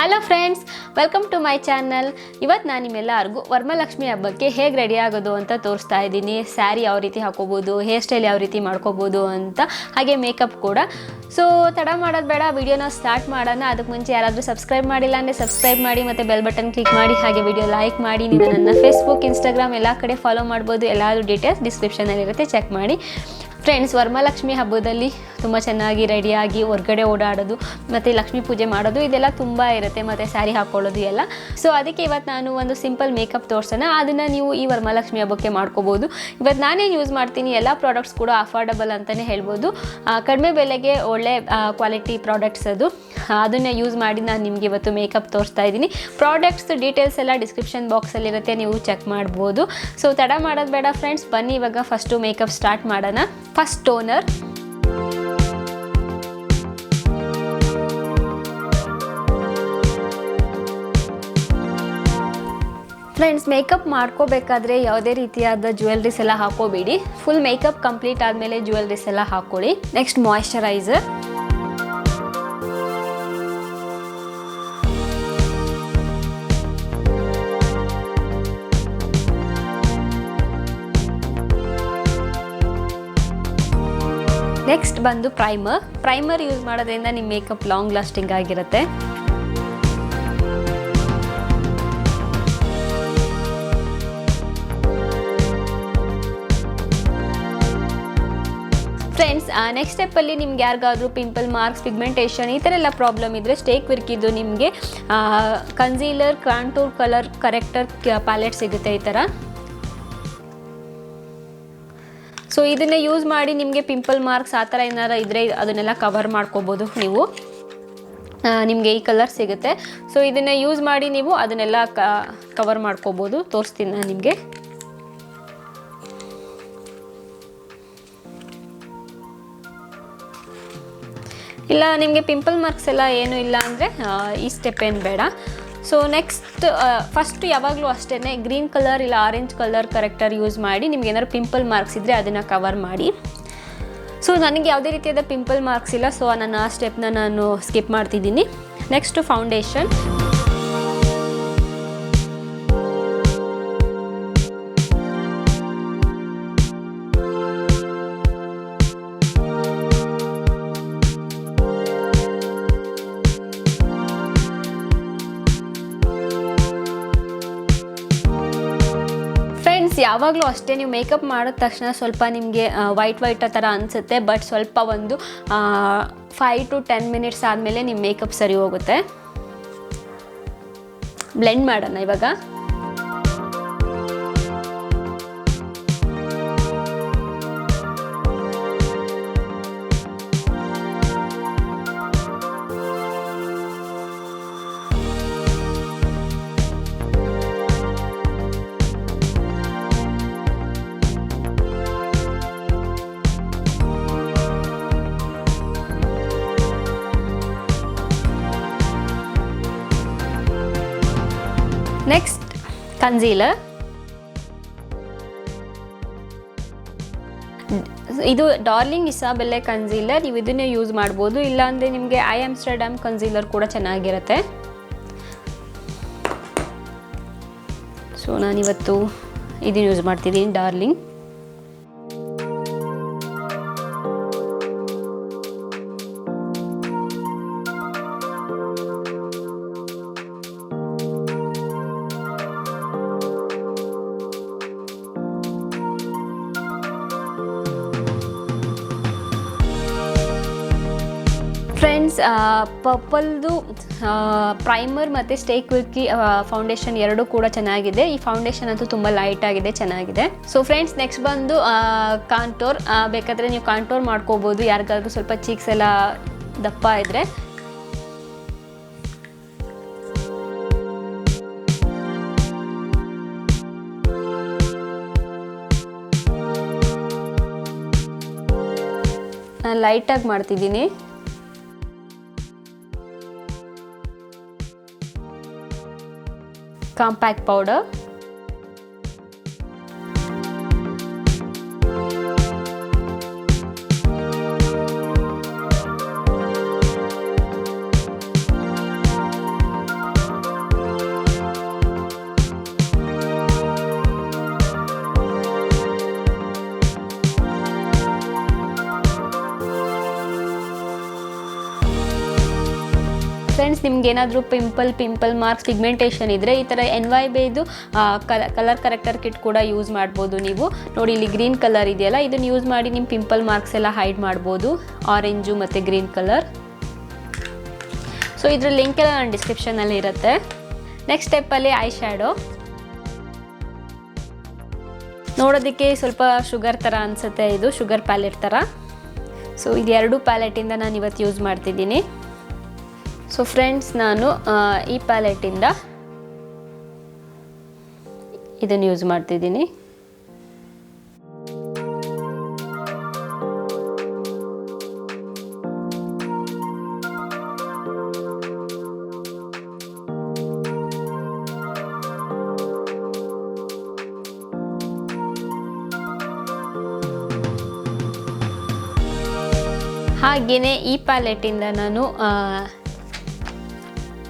Hello friends, welcome to my channel. ಇವತ್ತು ನಾನು ನಿಮ್ಮೆಲ್ಲರಿಗೂ ವರಮಹಾಲಕ್ಷ್ಮಿ ಹಬ್ಬಕ್ಕೆ ಹೇಗೆ ರೆಡಿ ಆಗೋದು ಅಂತ ತೋರಿಸ್ತಾ ಇದ್ದೀನಿ. ಸ್ಯಾರಿ ಯಾವ ರೀತಿ ಹಾಕೋಬೋದು, ಹೇರ್ ಸ್ಟೈಲ್ ಯಾವ ರೀತಿ ಮಾಡ್ಕೋಬೋದು ಅಂತ, ಹಾಗೆ ಮೇಕಪ್ ಕೂಡ. ಸೊ ತಡ ಮಾಡೋದು ಬೇಡ, ವಿಡಿಯೋನ ಸ್ಟಾರ್ಟ್ ಮಾಡೋಣ. ಅದಕ್ಕೆ ಮುಂಚೆ ಯಾರಾದರೂ ಸಬ್ಸ್ಕ್ರೈಬ್ ಮಾಡಿಲ್ಲ ಅಂದರೆ ಸಬ್ಸ್ಕ್ರೈಬ್ ಮಾಡಿ ಮತ್ತು ಬೆಲ್ ಬಟನ್ ಕ್ಲಿಕ್ ಮಾಡಿ, ಹಾಗೆ ವಿಡಿಯೋ ಲೈಕ್ ಮಾಡಿ. ನೀವು ನನ್ನ ಫೇಸ್ಬುಕ್, ಇನ್ಸ್ಟಾಗ್ರಾಮ್ ಎಲ್ಲ ಕಡೆ ಫಾಲೋ ಮಾಡ್ಬೋದು. ಎಲ್ಲಾದರೂ ಡೀಟೇಲ್ಸ್ ಡಿಸ್ಕ್ರಿಪ್ಷನಲ್ಲಿರುತ್ತೆ, ಚೆಕ್ ಮಾಡಿ. ಫ್ರೆಂಡ್ಸ್, ವರಮಹಾಲಕ್ಷ್ಮಿ ಹಬ್ಬದಲ್ಲಿ ತುಂಬ ಚೆನ್ನಾಗಿ ರೆಡಿಯಾಗಿ ಹೊರಗಡೆ ಓಡಾಡೋದು ಮತ್ತು ಲಕ್ಷ್ಮೀ ಪೂಜೆ ಮಾಡೋದು ಇದೆಲ್ಲ ತುಂಬ ಇರುತ್ತೆ, ಮತ್ತು ಸ್ಯಾರಿ ಹಾಕ್ಕೊಳ್ಳೋದು ಎಲ್ಲ. ಸೊ ಅದಕ್ಕೆ ಇವತ್ತು ನಾನು ಒಂದು ಸಿಂಪಲ್ ಮೇಕಪ್ ತೋರಿಸೋಣ. ಅದನ್ನು ನೀವು ಈ ವರಮಹಾಲಕ್ಷ್ಮಿ ಹಬ್ಬಕ್ಕೆ ಮಾಡ್ಕೋಬೋದು. ಇವತ್ತು ನಾನೇನು ಯೂಸ್ ಮಾಡ್ತೀನಿ, ಎಲ್ಲ ಪ್ರಾಡಕ್ಟ್ಸ್ ಕೂಡ ಅಫೋರ್ಡಬಲ್ ಅಂತಲೇ ಹೇಳ್ಬೋದು. ಕಡಿಮೆ ಬೆಲೆಗೆ ಒಳ್ಳೆ ಕ್ವಾಲಿಟಿ ಪ್ರಾಡಕ್ಟ್ಸ್ ಅದನ್ನು ಯೂಸ್ ಮಾಡಿ ನಾನು ನಿಮಗೆ ಇವತ್ತು ಮೇಕಪ್ ತೋರಿಸ್ತಾ ಇದ್ದೀನಿ. ಪ್ರಾಡಕ್ಟ್ಸ್ ಡೀಟೇಲ್ಸ್ ಎಲ್ಲ ಡಿಸ್ಕ್ರಿಪ್ಷನ್ ಬಾಕ್ಸಲ್ಲಿರುತ್ತೆ, ನೀವು ಚೆಕ್ ಮಾಡ್ಬೋದು. ಸೊ ತಡ ಮಾಡೋದು ಬೇಡ ಫ್ರೆಂಡ್ಸ್, ಬನ್ನಿ ಇವಾಗ ಫಸ್ಟು ಮೇಕಪ್ ಸ್ಟಾರ್ಟ್ ಮಾಡೋಣ. First toner. ಫ್ರೆಂಡ್ಸ್, ಮೇಕಪ್ ಮಾಡ್ಕೋಬೇಕಾದ್ರೆ ಯಾವುದೇ ರೀತಿಯಾದ ಜ್ಯುವೆಲ್ರೀಸ್ ಎಲ್ಲ ಹಾಕೋಬೇಡಿ. ಫುಲ್ ಮೇಕಪ್ ಕಂಪ್ಲೀಟ್ ಆದಮೇಲೆ ಜ್ಯುವೆಲ್ರೀಸ್ ಎಲ್ಲ ಹಾಕ್ಕೊಳ್ಳಿ. Next moisturiser. ನೆಕ್ಸ್ಟ್ ಬಂದು ಪ್ರೈಮರ್ ಯೂಸ್ ಮಾಡೋದ್ರಿಂದ ನಿಮ್ಮ ಮೇಕಪ್ ಲಾಂಗ್ ಲಾಸ್ಟಿಂಗ್ ಆಗಿರುತ್ತೆ. ಫ್ರೆಂಡ್ಸ್, ನೆಕ್ಸ್ಟ್ ಸ್ಟೆಪ್ಪಲ್ಲಿ ನಿಮ್ಗೆ ಯಾರಿಗಾದ್ರೂ ಪಿಂಪಲ್ ಮಾರ್ಕ್ಸ್, ಪಿಗ್ಮೆಂಟೇಷನ್ ಈ ಥರ ಎಲ್ಲ ಪ್ರಾಬ್ಲಮ್ ಇದ್ದರೆ ಸ್ಟೇಕ್ ವರ್ಕಿದ್ದು ನಿಮಗೆ concealer, contour colour corrector palette ಸಿಗುತ್ತೆ ಈ ಥರ. ಸೊ ಇದನ್ನೇ ಯೂಸ್ ಮಾಡಿ ನಿಮಗೆ ಪಿಂಪಲ್ ಮಾರ್ಕ್ಸ್ ಆ ಥರ ಏನಾರು ಇದ್ದರೆ ಅದನ್ನೆಲ್ಲ ಕವರ್ ಮಾಡ್ಕೋಬೋದು ನೀವು. ನಿಮಗೆ ಈ ಕಲರ್ ಸಿಗುತ್ತೆ. ಸೊ ಇದನ್ನು ಯೂಸ್ ಮಾಡಿ ನೀವು ಅದನ್ನೆಲ್ಲ ಕವರ್ ಮಾಡ್ಕೋಬೋದು. ತೋರಿಸ್ತೀನಿ ನಾನು ನಿಮಗೆ. ಇಲ್ಲ ನಿಮಗೆ ಪಿಂಪಲ್ ಮಾರ್ಕ್ಸ್ ಎಲ್ಲ ಏನೂ ಇಲ್ಲ ಅಂದರೆ ಈ ಸ್ಟೆಪ್ ಏನು ಬೇಡ. ಸೊ ನೆಕ್ಸ್ಟ್ ಫಸ್ಟು ಯಾವಾಗಲೂ ಅಷ್ಟೇ ಗ್ರೀನ್ ಕಲರ್ ಇಲ್ಲ ಆರೆಂಜ್ ಕಲರ್ ಕರೆಕ್ಟರ್ ಯೂಸ್ ಮಾಡಿ ನಿಮ್ಗೆ ಏನಾದ್ರು ಪಿಂಪಲ್ ಮಾರ್ಕ್ಸ್ ಇದ್ದರೆ ಅದನ್ನು ಕವರ್ ಮಾಡಿ. ಸೊ ನನಗೆ ಯಾವುದೇ ರೀತಿಯಾದ ಪಿಂಪಲ್ ಮಾರ್ಕ್ಸ್ ಇಲ್ಲ, ಸೊ ನಾನು ಆ ಸ್ಟೆಪ್ನ ನಾನು ಸ್ಕಿಪ್ ಮಾಡ್ತಿದ್ದೀನಿ. Next foundation. ಯಾವಾಗಲೂ ಅಷ್ಟೇ ನೀವು ಮೇಕಪ್ ಮಾಡಿದ ತಕ್ಷಣ ಸ್ವಲ್ಪ ನಿಮಗೆ ವೈಟ್ ಆ ಥರ ಅನಿಸುತ್ತೆ, ಬಟ್ ಸ್ವಲ್ಪ ಒಂದು 5 to 10 ಮಿನಿಟ್ಸ್ ಆದಮೇಲೆ ನಿಮ್ಮ ಮೇಕಪ್ ಸರಿ ಹೋಗುತ್ತೆ. ಬ್ಲೆಂಡ್ ಮಾಡೋಣ ಇವಾಗ. Next concealer. ಇದು ಡಾರ್ಲಿಂಗ್ ಇಸಾಬೆಲ್ಲೆ ಕನ್ಸೀಲರ್, ನೀವು ಇದನ್ನೇ ಯೂಸ್ ಮಾಡ್ಬೋದು. ಇಲ್ಲಾಂದರೆ ನಿಮಗೆ ಆಮ್ಸ್ಟರ್ಡ್ಯಾಮ್ ಕನ್ಸೀಲರ್ ಕೂಡ ಚೆನ್ನಾಗಿರುತ್ತೆ. ಸೊ ನಾನಿವತ್ತು ಇದನ್ನು ಯೂಸ್ ಮಾಡ್ತಿದ್ದೀನಿ, ಡಾರ್ಲಿಂಗ್. ಫ್ರೆಂಡ್ಸ್, ಪರ್ಪಲ್ದು ಪ್ರೈಮರ್ ಮತ್ತು ಸ್ಟೇಕ್ ವರ್ಕಿ ಫೌಂಡೇಶನ್ ಎರಡೂ ಕೂಡ ಚೆನ್ನಾಗಿದೆ. ಈ ಫೌಂಡೇಶನ್ ಅಂತೂ ತುಂಬ ಲೈಟ್ ಆಗಿದೆ, ಚೆನ್ನಾಗಿದೆ. ಸೊ ಫ್ರೆಂಡ್ಸ್, ನೆಕ್ಸ್ಟ್ ಬಂದು ಕಾಂಟೋರ್. ಬೇಕಾದರೆ ನೀವು ಕಾಂಟೋರ್ ಮಾಡ್ಕೋಬೋದು, ಯಾರಿಗಾದ್ರೂ ಸ್ವಲ್ಪ ಚೀಕ್ಸ್ ಎಲ್ಲ ದಪ್ಪ ಇದ್ದರೆ. ನಾನು ಲೈಟಾಗಿ ಮಾಡ್ತಿದ್ದೀನಿ. Compact powder. ಫ್ರೆಂಡ್ಸ್, ನಿಮ್ಗೆ ಏನಾದರೂ ಪಿಂಪಲ್ ಮಾರ್ಕ್ಸ್, ಪಿಗ್ಮೆಂಟೇಷನ್ ಇದ್ದರೆ ಈ ಥರ NYBದು ಕಲರ್ ಕರೆಕ್ಟರ್ ಕಿಟ್ ಕೂಡ ಯೂಸ್ ಮಾಡ್ಬೋದು ನೀವು. ನೋಡಿ, ಇಲ್ಲಿ ಗ್ರೀನ್ ಕಲರ್ ಇದೆಯಲ್ಲ, ಇದನ್ನು ಯೂಸ್ ಮಾಡಿ ನಿಮ್ಮ ಪಿಂಪಲ್ ಮಾರ್ಕ್ಸ್ ಎಲ್ಲ ಹೈಡ್ ಮಾಡ್ಬೋದು. ಆರೆಂಜು ಮತ್ತು ಗ್ರೀನ್ ಕಲರ್. ಸೊ ಇದ್ರ ಲಿಂಕ್ ಎಲ್ಲ ನನ್ನ ಡಿಸ್ಕ್ರಿಪ್ಷನಲ್ಲಿ ಇರುತ್ತೆ. ನೆಕ್ಸ್ಟ್ ಸ್ಟೆಪ್ಪಲ್ಲಿ ಐ ಶ್ಯಾಡೋ. ನೋಡೋದಕ್ಕೆ ಸ್ವಲ್ಪ ಶುಗರ್ ಥರ ಅನಿಸುತ್ತೆ, ಇದು ಶುಗರ್ ಪ್ಯಾಲೆಟ್ ಥರ. ಸೊ ಇದು 2 ಪ್ಯಾಲೆಟಿಂದ ನಾನು ಇವತ್ತು ಯೂಸ್ ಮಾಡ್ತಿದ್ದೀನಿ. ಸೊ ಫ್ರೆಂಡ್ಸ್, ನಾನು ಈ ಪ್ಯಾಲೆಟಿಂದ ಇದನ್ನು ಯೂಸ್ ಮಾಡ್ತಿದ್ದೀನಿ. ಹಾಗೆಯೇ ಈ ಪ್ಯಾಲೆಟಿಂದ ನಾನು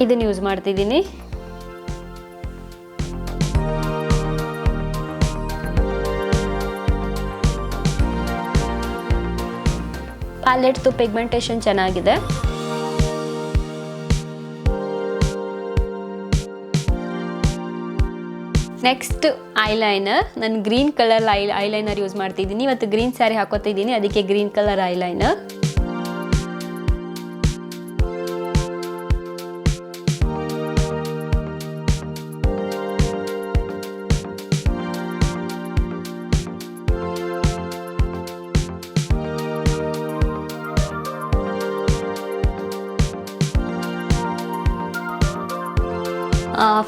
ಇದನ್ನು ಯೂಸ್ ಮಾಡ್ತಿದ್ದೀನಿ. ಪ್ಯಾಲೆಟ್ದು ಪಿಗ್ಮೆಂಟೇಷನ್ ಚೆನ್ನಾಗಿದೆ. Next eyeliner. ನಾನು ಗ್ರೀನ್ ಕಲರ್ ಐಲೈನರ್ ಯೂಸ್ ಮಾಡ್ತಿದ್ದೀನಿ. ಇವತ್ತು ಗ್ರೀನ್ ಸ್ಯಾರಿ ಹಾಕೋತಿದ್ದೀನಿ, ಅದಕ್ಕೆ ಗ್ರೀನ್ ಕಲರ್ ಐಲೈನರ್.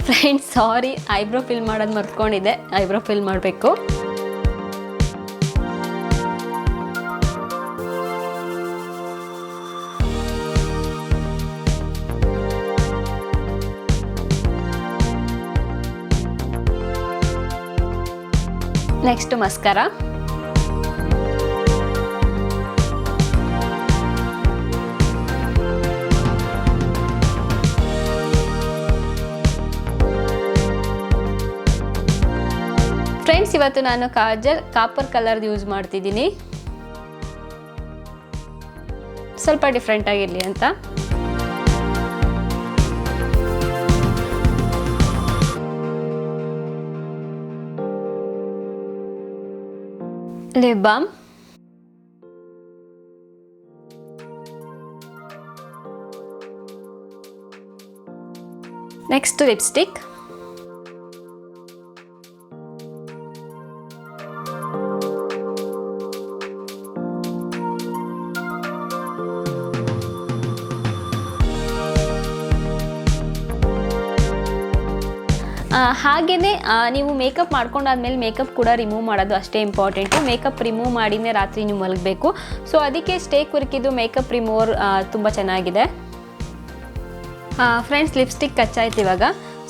ಫ್ರೆಂಡ್ಸ್, ಸಾರಿ, ಐಬ್ರೋ ಫಿಲ್ ಮಾಡೋದು ಮರ್ತ್ಕೊಂಡಿದ್ದೆ. ಐಬ್ರೋ ಫಿಲ್ ಮಾಡಬೇಕು. ನೆಕ್ಸ್ಟ್ ಮಸ್ಕರ. ಫ್ರೆಂಡ್ಸ್, ಇವತ್ತು ನಾನು ಕಾಜಲ್ ಕಾಪರ್ ಕಲರ್ ಯೂಸ್ ಮಾಡ್ತಿದ್ದೀನಿ, ಸ್ವಲ್ಪ ಡಿಫ್ರೆಂಟ್ ಆಗಿರಲಿ ಅಂತ. Lip balm. Next lipstick. ಹಾಗೆಯೇ ನೀವು ಮೇಕಪ್ ಮಾಡ್ಕೊಂಡಾದ್ಮೇಲೆ ಮೇಕಪ್ ಕೂಡ ರಿಮೂವ್ ಮಾಡೋದು ಅಷ್ಟೇ ಇಂಪಾರ್ಟೆಂಟು. ಮೇಕಪ್ ರಿಮೂವ್ ಮಾಡಿನೇ ರಾತ್ರಿ ನೀವು ಮಲಗಬೇಕು. ಸೊ ಅದಕ್ಕೆ ಸ್ಟೇಕ್ ವರ್ಕಿದ್ದು ಮೇಕಪ್ ರಿಮೂವರ್ ತುಂಬ ಚೆನ್ನಾಗಿದೆ. ಫ್ರೆಂಡ್ಸ್, ಲಿಪ್ಸ್ಟಿಕ್ ಹಚ್ಚಾಯ್ತು ಇವಾಗ.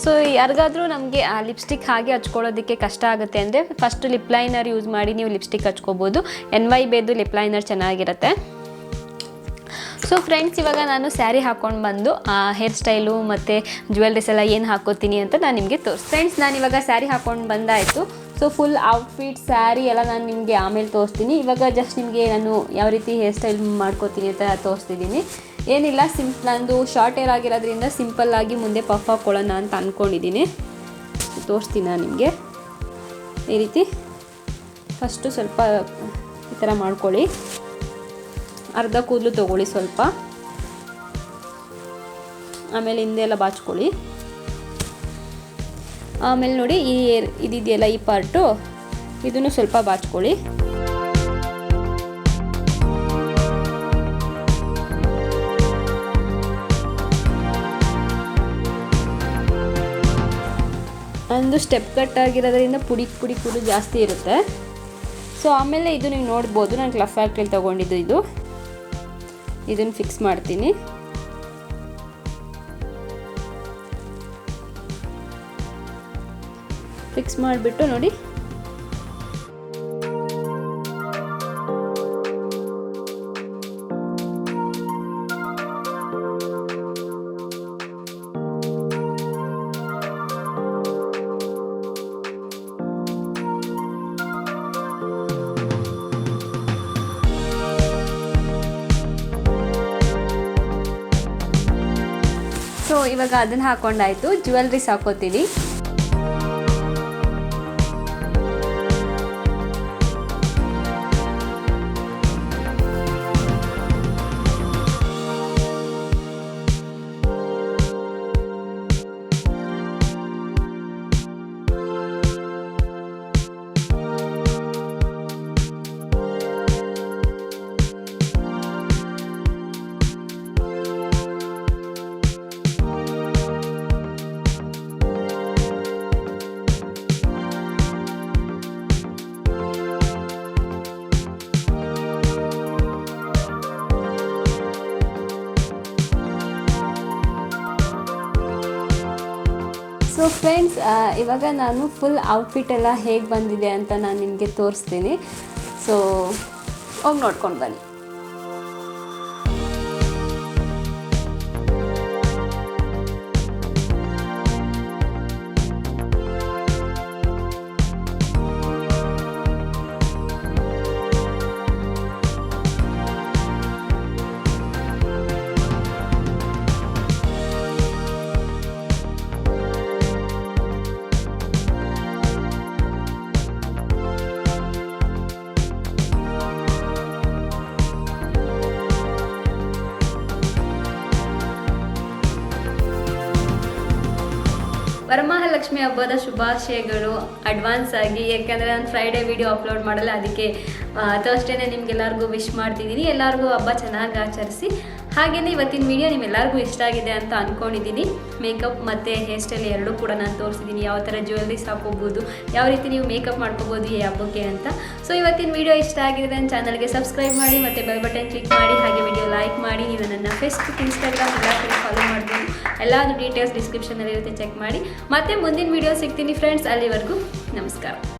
ಸೊ ಯಾರಿಗಾದರೂ ನಮಗೆ ಆ ಲಿಪ್ಸ್ಟಿಕ್ ಹಾಗೆ ಹಚ್ಕೊಳ್ಳೋದಕ್ಕೆ ಕಷ್ಟ ಆಗುತ್ತೆ ಅಂದರೆ ಫಸ್ಟ್ ಲಿಪ್ ಲೈನರ್ ಯೂಸ್ ಮಾಡಿ ನೀವು ಲಿಪ್ಸ್ಟಿಕ್ ಹಚ್ಕೋಬೋದು. NYBದು ಲಿಪ್ ಲೈನರ್ ಚೆನ್ನಾಗಿರುತ್ತೆ. ಸೊ ಫ್ರೆಂಡ್ಸ್, ಇವಾಗ ನಾನು ಸ್ಯಾರಿ ಹಾಕ್ಕೊಂಡು ಬಂದು ಹೇರ್ ಸ್ಟೈಲು ಮತ್ತು ಜ್ಯುವೆಲ್ರೀಸ್ ಎಲ್ಲ ಏನು ಹಾಕೋತೀನಿ ಅಂತ ನಾನು ನಿಮಗೆ ಫ್ರೆಂಡ್ಸ್, ನಾನು ಇವಾಗ ಸ್ಯಾರಿ ಹಾಕ್ಕೊಂಡು ಬಂದಾಯಿತು. ಸೊ ಫುಲ್ ಔಟ್ಫಿಟ್ ಸ್ಯಾರಿ ಎಲ್ಲ ನಾನು ನಿಮಗೆ ಆಮೇಲೆ ತೋರಿಸ್ತೀನಿ. ಇವಾಗ ಜಸ್ಟ್ ನಿಮಗೆ ನಾನು ಯಾವ ರೀತಿ ಹೇರ್ ಸ್ಟೈಲ್ ಮಾಡ್ಕೋತೀನಿ ಅಂತ ತೋರಿಸ್ತಿದ್ದೀನಿ. ಏನಿಲ್ಲ, ನಂದು ಶಾರ್ಟ್ ಹೇರ್ ಆಗಿರೋದ್ರಿಂದ ಸಿಂಪಲ್ಲಾಗಿ ಮುಂದೆ ಪಫ್ ಹಾಕ್ಕೊಳ್ಳೋಣ ಅಂತ ಅಂದ್ಕೊಂಡಿದ್ದೀನಿ. ತೋರಿಸ್ತೀನಿ ನಾನು ನಿಮಗೆ. ಈ ರೀತಿ ಫಸ್ಟು ಸ್ವಲ್ಪ ಈ ಥರ ಮಾಡ್ಕೊಳ್ಳಿ. ಅರ್ಧ ಕೂದಲು ತೊಗೊಳ್ಳಿ ಸ್ವಲ್ಪ, ಆಮೇಲೆ ಹಿಂದೆ ಎಲ್ಲ ಬಾಚ್ಕೊಳ್ಳಿ. ಆಮೇಲೆ ನೋಡಿ, ಇದಿದೆಯಲ್ಲ ಈ ಪಾರ್ಟು, ಇದನ್ನು ಸ್ವಲ್ಪ ಬಾಚ್ಕೊಳ್ಳಿ. ಒಂದು ಸ್ಟೆಪ್ ಕಟ್ ಆಗಿರೋದ್ರಿಂದ ಪುಡಿ ಕೂದಲು ಜಾಸ್ತಿ ಇರುತ್ತೆ. ಸೊ ಆಮೇಲೆ ಇದು ನೀವು ನೋಡ್ಬೋದು, ನಾನು ಕ್ಲಫ್ ಫ್ಯಾಕ್ಟ್ರಿಯಲ್ಲಿ ತೊಗೊಂಡಿದ್ದು ಇದನ್ನು ಫಿಕ್ಸ್ ಮಾಡ್ತೀನಿ. ಫಿಕ್ಸ್ ಮಾಡಿಬಿಟ್ಟು ನೋಡಿ, ಇವಾಗ ಅದನ್ನು ಹಾಕ್ಕೊಂಡಾಯಿತು, ಜ್ಯುವೆಲ್ರೀಸ್ ಹಾಕೋತೀನಿ. ಸೊ ಫ್ರೆಂಡ್ಸ್, ಇವಾಗ ನಾನು ಫುಲ್ ಔಟ್ಫಿಟ್ ಎಲ್ಲ ಹೇಗೆ ಬಂದಿದೆ ಅಂತ ನಾನು ನಿಮಗೆ ತೋರಿಸ್ತೀನಿ. ಸೊ ಹೋಗಿ ನೋಡ್ಕೊಂಡು ಬನ್ನಿ. ವರಮಹಾಲಕ್ಷ್ಮಿ ಹಬ್ಬದ ಶುಭಾಶಯಗಳು ಅಡ್ವಾನ್ಸ್ ಆಗಿ. ಯಾಕೆಂದರೆ ನಾನು ಫ್ರೈಡೇ ವಿಡಿಯೋ ಅಪ್ಲೋಡ್ ಮಾಡಲ್ಲ, ಅದಕ್ಕೆ ಥರ್ಸ್ಡೇನೇ ನಿಮ್ಗೆಲ್ಲರಿಗೂ ವಿಶ್ ಮಾಡ್ತಿದ್ದೀನಿ. ಎಲ್ಲರಿಗೂ ಹಬ್ಬ ಚೆನ್ನಾಗಿ ಆಚರಿಸಿ. ಹಾಗೆಯೇ ಇವತ್ತಿನ ವಿಡಿಯೋ ನಿಮ್ಮೆಲ್ಲರಿಗೂ ಇಷ್ಟ ಆಗಿದೆ ಅಂತ ಅಂದ್ಕೊಂಡಿದ್ದೀನಿ. ಮೇಕಪ್ ಮತ್ತು ಹೇರ್ ಸ್ಟೈಲ್ ಎರಡೂ ಕೂಡ ನಾನು ತೋರಿಸಿದ್ದೀನಿ, ಯಾವ ಥರ ಜ್ಯುವೆಲ್ರೀಸ್ ಹಾಕೋಬೋದು, ಯಾವ ರೀತಿ ನೀವು ಮೇಕಪ್ ಮಾಡ್ಕೋಬೋದು ಈ ಹಬ್ಬಕ್ಕೆ ಅಂತ. ಸೊ ಇವತ್ತಿನ ವಿಡಿಯೋ ಇಷ್ಟ ಆಗಿದೆ ನನ್ನ ಚಾನಲ್ಗೆ ಸಬ್ಸ್ಕ್ರೈಬ್ ಮಾಡಿ ಮತ್ತು ಬೆಲ್ ಬಟನ್ ಕ್ಲಿಕ್ ಮಾಡಿ, ಹಾಗೆ ವಿಡಿಯೋ ಲೈಕ್ ಮಾಡಿ. ನೀವು ನನ್ನ ಫೇಸ್ಬುಕ್, ಇನ್ಸ್ಟಾಗ್ರಾಮ್ ಎಲ್ಲ ಕಡೆ ಫಾಲೋ ಮಾಡ್ಬೋದು. ಎಲ್ಲಾದು ಡೀಟೇಲ್ಸ್ ಡಿಸ್ಕ್ರಿಪ್ಷನಲ್ಲಿ ಇರುತ್ತೆ, ಚೆಕ್ ಮಾಡಿ. ಮತ್ತೆ ಮುಂದಿನ ವಿಡಿಯೋ ಸಿಗ್ತೀನಿ ಫ್ರೆಂಡ್ಸ್. ಅಲ್ಲಿವರೆಗೂ ನಮಸ್ಕಾರ.